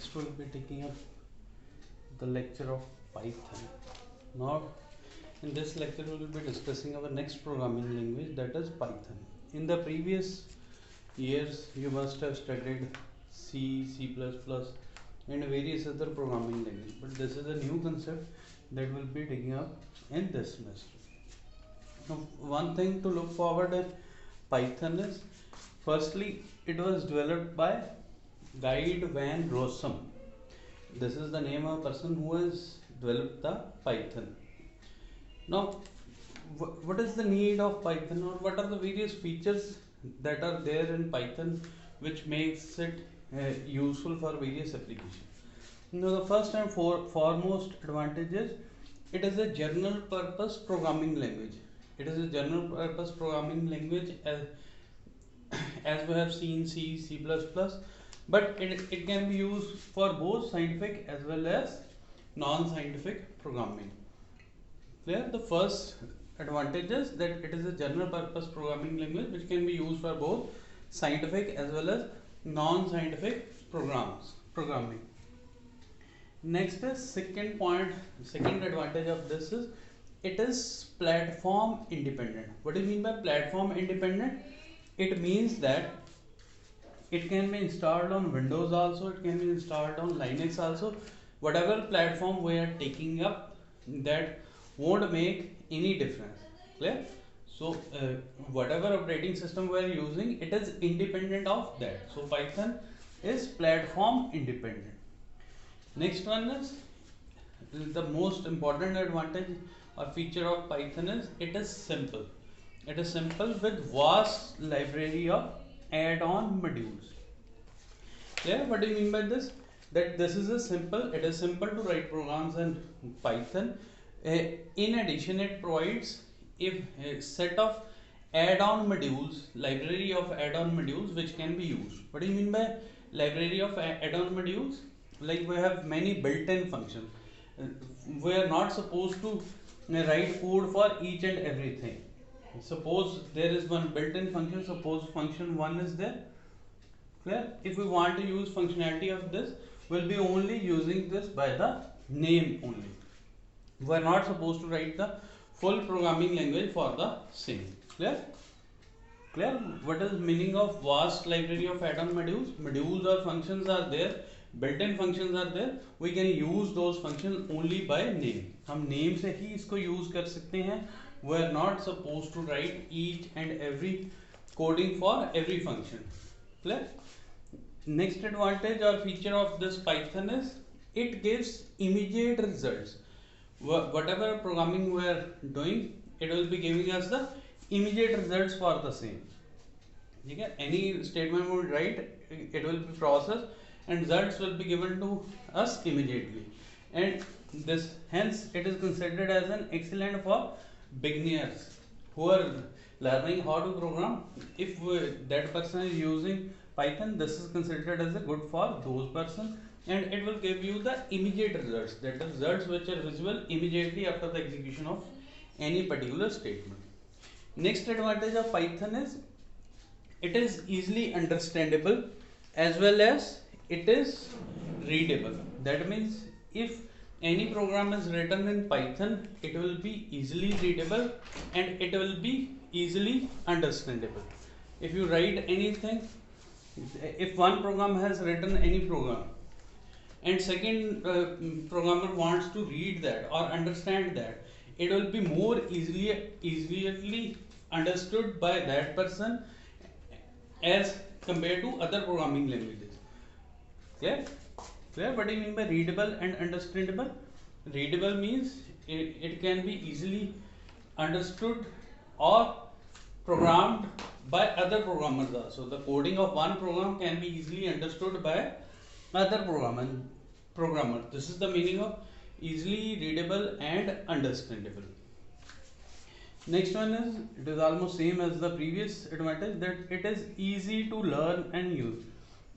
next we'll be taking up the lecture of Python. Now, in this lecture, we will be discussing our next programming language, that is Python. In the previous years, you must have studied C, C++, and various other programming languages, but this is a new concept that we'll be taking up in this semester. Now, one thing to look forward in Python is, firstly, it was developed by Guy Van Rossum. This is the name of a person who has developed the Python. Now, what is the need of Python, or what are the various features that are there in Python which makes it useful for various applications? Now, the first and foremost advantage is it is a general purpose programming language. It is a general purpose programming language as we have seen C, C++, but it can be used for both scientific as well as non-scientific programming. Clear? The first advantage is that it is a general purpose programming language which can be used for both scientific as well as non-scientific programming. Next is second advantage of this is it is platform independent. What do you mean by platform independent? It means that it can be installed on Windows also, it can be installed on Linux also. Whatever platform we are taking up, that won't make any difference. Clear? So whatever operating system we are using, it is independent of that. So Python is platform independent. Next one is the most important advantage or feature of Python is it is simple. It is simple with vast library of add-on modules. Clear? What do you mean by this? That this is it is simple to write programs in Python. In addition, it provides a set of add-on modules, library of add-on modules which can be used. What do you mean by library of add-on modules? Like we have many built-in functions. We are not supposed to write code for each and everything. Suppose there is one built-in function, suppose function 1 is there. Clear? If we want to use functionality of this, we'll be only using this by the name only. We are not supposed to write the full programming language for the same. Clear? Clear? What is meaning of vast library of add-on modules? Modules or functions are there, built-in functions are there. We can use those functions only by name. हम name से ही इसको use कर सकते हैं. We are not supposed to write each and every coding for every function. Clear? Next advantage or feature of this Python is it gives immediate results. Whatever programming we are doing, it will be giving us the immediate results for the same. Okay? Any statement we write, it will be processed and results will be given to us immediately. And this hence it is considered as an excellent for beginners who are learning how to program. If that person is using Python, this is considered as a good for those person, and it will give you the immediate results, that is results which are visible immediately after the execution of any particular statement. Next advantage of Python is it is easily understandable as well as it is readable. That means if any program is written in Python, it will be easily readable and it will be easily understandable. If you write anything, if one program has written any program and second programmer wants to read that or understand that, it will be more easily understood by that person as compared to other programming languages. Clear? Clear? What do you mean by readable and understandable? Readable means it can be easily understood or programmed by other programmers also. The coding of one program can be easily understood by other programmer. This is the meaning of easily readable and understandable. Next one is it is almost same as the previous advantage, that it is easy to learn and use.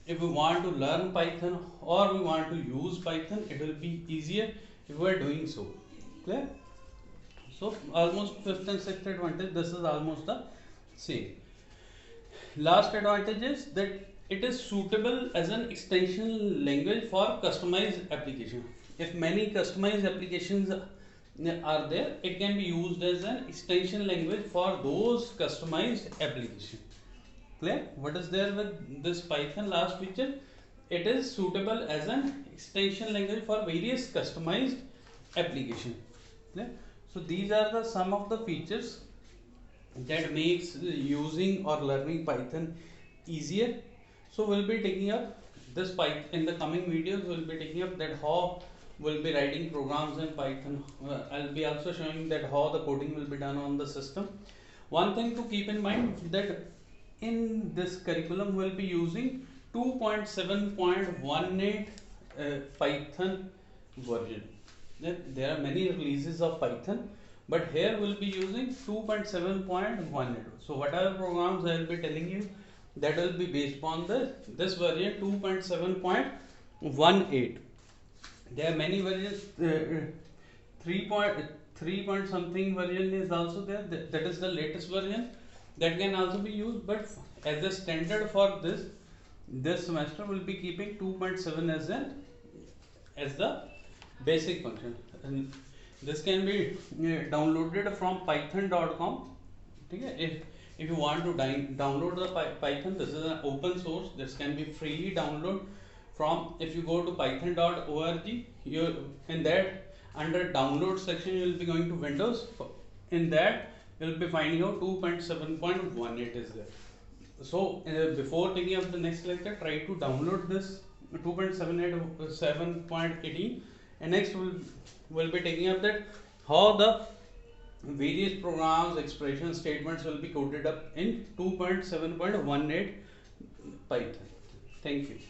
If we want to learn Python or we want to use Python, it will be easier if we are doing so. Clear? So almost fifth and sixth advantage, this is almost the same. Last advantage is that it is suitable as an extension language for customized application. If many customized applications are there, it can be used as an extension language for those customized application. Clear? What is there with this Python last feature? It is suitable as an extension language for various customized application. Clear? So these are the some of the features that makes using or learning Python easier. So we'll be taking up this Python in the coming videos. We'll be taking up that how we'll be writing programs in Python. I'll be also showing that how the coding will be done on the system. One thing to keep in mind that in this curriculum we'll be using 2.7.18 Python version. There are many releases of Python, but here we'll be using 2.7.18. So whatever programs I will be telling you, that will be based upon this version 2.7.18. There are many versions. 3 point something version is also there. That is the latest version that can also be used. But as a standard for this semester, we'll be keeping 2.7 as the basic function. And this can be downloaded from python.com. Okay? If you want to download the Python, this is an open source. This can be freely downloaded from, if you go to python.org, you in that under download section you will be going to Windows. In that you will be finding out 2.7.18 is there. So before taking up the next lecture, try to download this 2.7.18, and next we'll be taking up that how the various programs, expressions, statements will be coded up in 2.7.18 Python. Thank you.